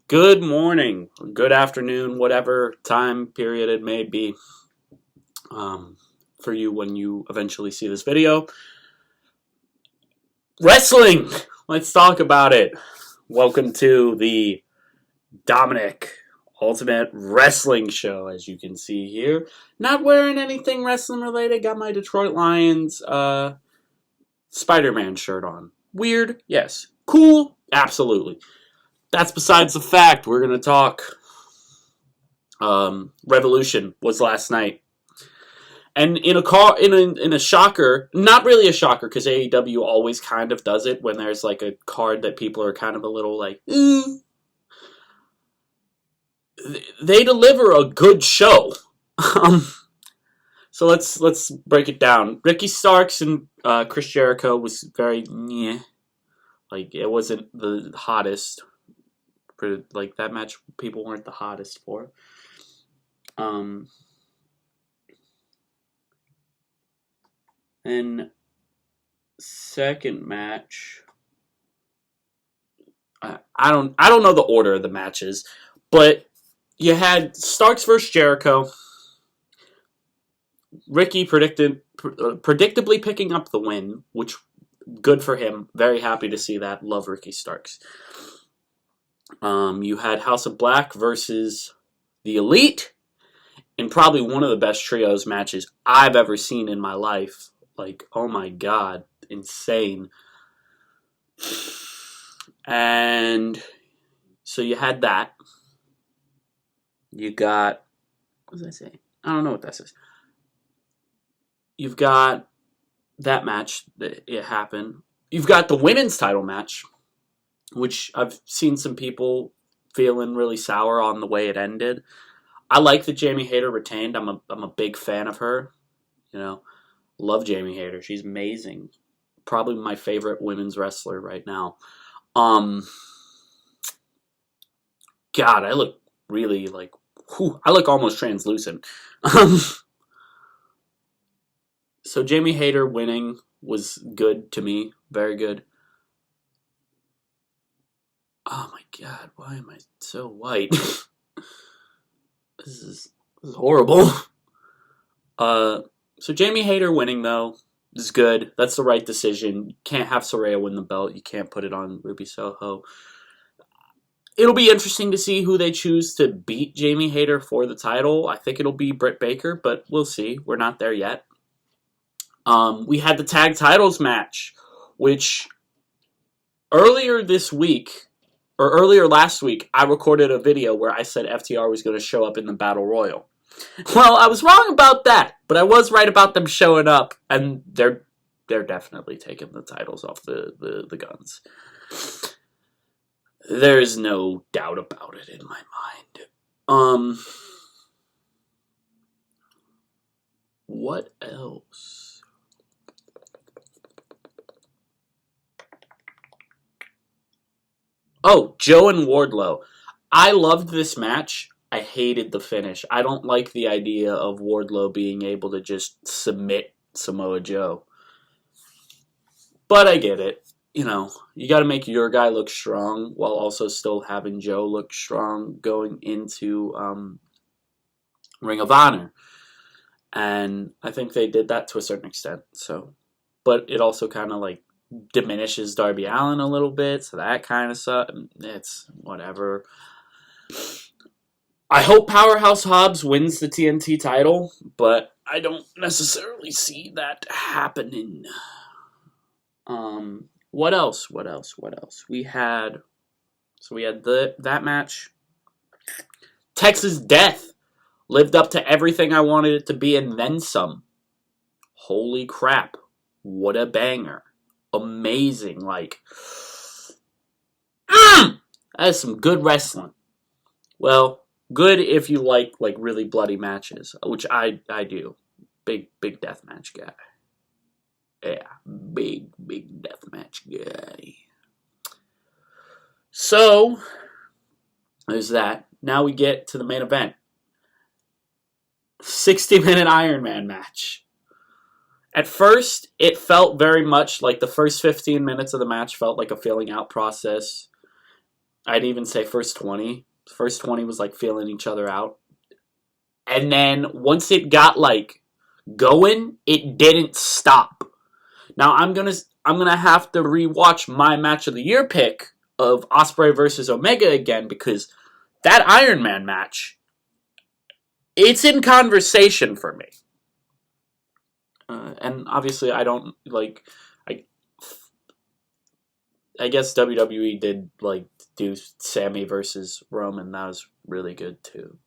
Good morning, good afternoon, whatever time period it may be for you when you eventually see this video. Wrestling! Let's talk about it. Welcome to the Dominic Ultimate Wrestling Show, as you can see here. Not wearing anything wrestling related. Got my Detroit Lions Spider-Man shirt on. Weird? Yes. Cool? Absolutely. That's besides the fact. We're going to talk. Revolution was last night. And in a shocker, not really a shocker, because AEW always kind of does it when there's like a card that people are kind of a little like, They deliver a good show. So let's break it down. Ricky Starks and Chris Jericho was very like it wasn't the hottest. Like that match, people weren't the hottest for. And second match, I don't know the order of the matches, but you had Starks versus Jericho. Ricky predictably picking up the win, which good for him. Very happy to see that. Love Ricky Starks. You had House of Black versus the Elite, in probably one of the best trios matches I've ever seen in my life. Like, oh my god, insane. And so you had that. You got, what does that say? I don't know what that says. You've got that match that it happened. You've got the women's title match, which I've seen some people feeling really sour on the way it ended. I like that Jamie Hayter retained. I'm a big fan of her. You know, love Jamie Hayter. She's amazing. Probably my favorite women's wrestler right now. God, I look really like, I look almost translucent. So Jamie Hayter winning was good to me. Very good. Oh my god, why am I so white? This is horrible. So Jamie Hayter winning, though, is good. That's the right decision. You can't have Saraya win the belt. You can't put it on Ruby Soho. It'll be interesting to see who they choose to beat Jamie Hayter for the title. I think it'll be Britt Baker, but we'll see. We're not there yet. We had the tag titles match, which earlier last week, I recorded a video where I said FTR was going to show up in the Battle Royal. Well, I was wrong about that, but I was right about them showing up, and they're definitely taking the titles off the guns. There's no doubt about it in my mind. What else? Oh, Joe and Wardlow. I loved this match. I hated the finish. I don't like the idea of Wardlow being able to just submit Samoa Joe. But I get it. You know, you got to make your guy look strong while also still having Joe look strong going into Ring of Honor. And I think they did that to a certain extent. So, but it also kind of like diminishes Darby Allin a little bit, so that kind of sucks. It's whatever. I hope Powerhouse Hobbs wins the TNT title, but I don't necessarily see that happening. What else? We had that match. Texas Death lived up to everything I wanted it to be and then some. Holy crap. What a banger. Amazing, like, that is some good wrestling. Well, good if you like really bloody matches, which I do. Big deathmatch guy. Yeah, big deathmatch guy. So there's that. Now we get to the main event. 60-minute Iron Man match. At first, it felt very much like the first 15 minutes of the match felt like a filling out process. I'd even say first 20. First 20 was like feeling each other out. And then once it got like going, it didn't stop. Now I'm gonna have to rewatch my match of the year pick of Ospreay versus Omega again, because that Iron Man match, it's in conversation for me. And obviously I don't like, I guess WWE did like do Sammy versus Roman. That was really good too.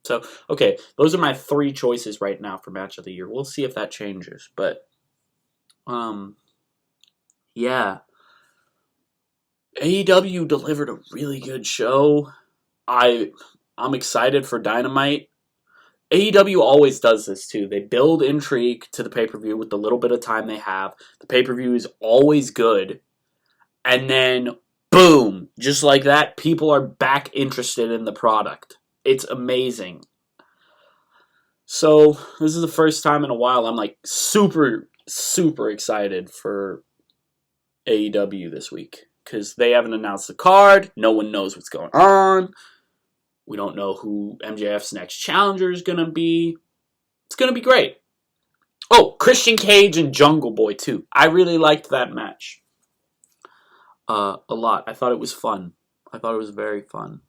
So, okay, those are my 3 choices right now for match of the year. We'll see if that changes, but yeah. AEW delivered a really good show. I'm excited for Dynamite. AEW always does this too. They build intrigue to the pay-per-view with the little bit of time they have. The pay-per-view is always good. And then, boom, just like that, people are back interested in the product. It's amazing. So, this is the first time in a while I'm like super, super excited for AEW this week. Because they haven't announced the card. No one knows what's going on. We don't know who MJF's next challenger is going to be. It's going to be great. Oh, Christian Cage and Jungle Boy, too. I really liked that match. A lot. I thought it was fun. I thought it was very fun.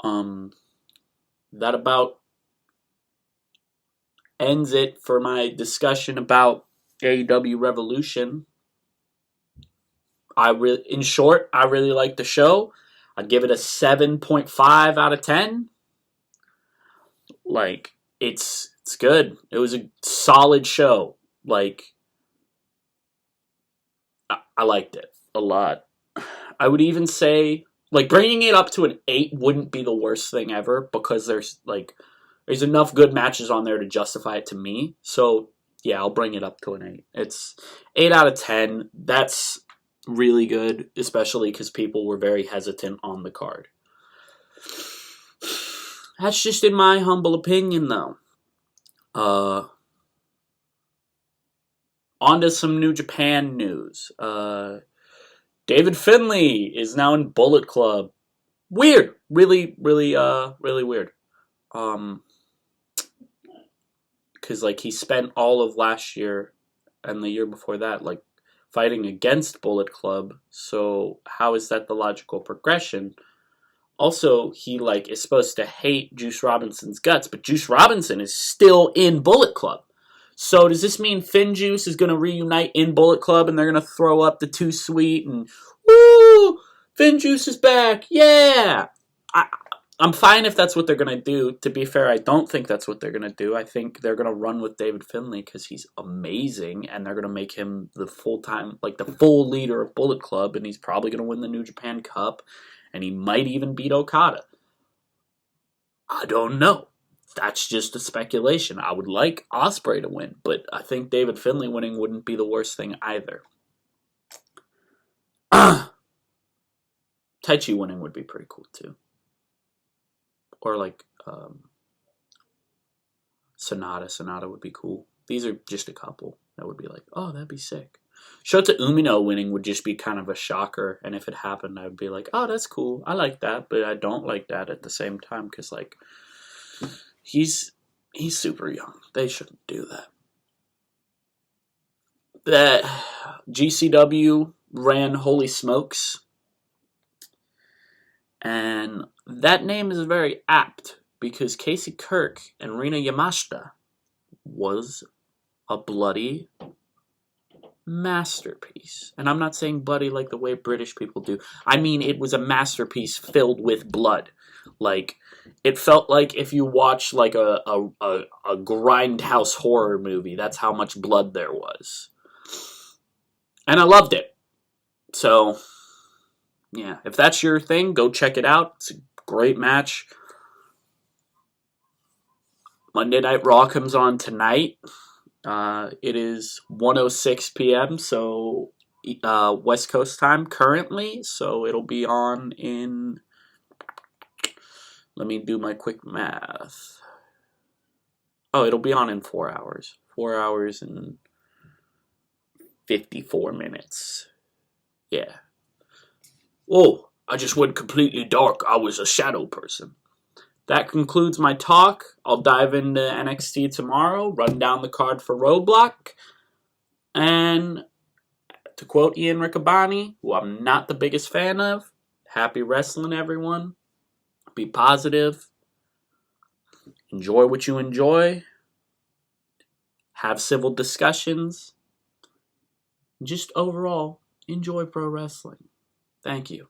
That about ends it for my discussion about AEW Revolution. In short, I really liked the show. I'd give it a 7.5 out of 10. Like, it's good. It was a solid show. Like, I liked it a lot. I would even say, like, bringing it up to an 8 wouldn't be the worst thing ever, because there's enough good matches on there to justify it to me. So, yeah, I'll bring it up to an 8. It's 8 out of 10. That's really good, especially because people were very hesitant on the card. That's just in my humble opinion, though. On to some New Japan news. David Finlay is now in Bullet Club. Weird. Really, really, really weird. Because, like, he spent all of last year and the year before that, like, fighting against Bullet Club, so how is that the logical progression? Also, he is supposed to hate Juice Robinson's guts, but Juice Robinson is still in Bullet Club. So does this mean Finn Juice is going to reunite in Bullet Club and they're going to throw up the Too Sweet and, woo, Finn Juice is back, yeah! I'm fine if that's what they're going to do. To be fair, I don't think that's what they're going to do. I think they're going to run with David Finlay because he's amazing, and they're going to make him the full-time, the full leader of Bullet Club, and he's probably going to win the New Japan Cup, and he might even beat Okada. I don't know. That's just a speculation. I would like Ospreay to win, but I think David Finlay winning wouldn't be the worst thing either. Taichi winning would be pretty cool, too. Or Sonata would be cool. These are just a couple that would be like, oh, that'd be sick. Shota Umino winning would just be kind of a shocker, and if it happened, I would be like, oh, that's cool. I like that, but I don't like that at the same time, because, he's super young. They shouldn't do that. That GCW ran Holy Smokes, and that name is very apt because Casey Kirk and Rina Yamashita was a bloody masterpiece. And I'm not saying bloody like the way British people do. I mean, it was a masterpiece filled with blood. It felt like if you watch a grindhouse horror movie, that's how much blood there was. And I loved it. So, yeah, if that's your thing, go check it out. It's a great match. Monday Night Raw comes on tonight. It is 1:06 p.m., so West Coast time currently. So it'll be on in... Let me do my quick math. Oh, it'll be on in 4 hours. 4 hours and 54 minutes. Yeah. Oh, I just went completely dark. I was a shadow person. That concludes my talk. I'll dive into NXT tomorrow, run down the card for Roadblock, and to quote Ian Riccaboni, who I'm not the biggest fan of, happy wrestling, everyone. Be positive. Enjoy what you enjoy. Have civil discussions. Just overall, enjoy pro wrestling. Thank you.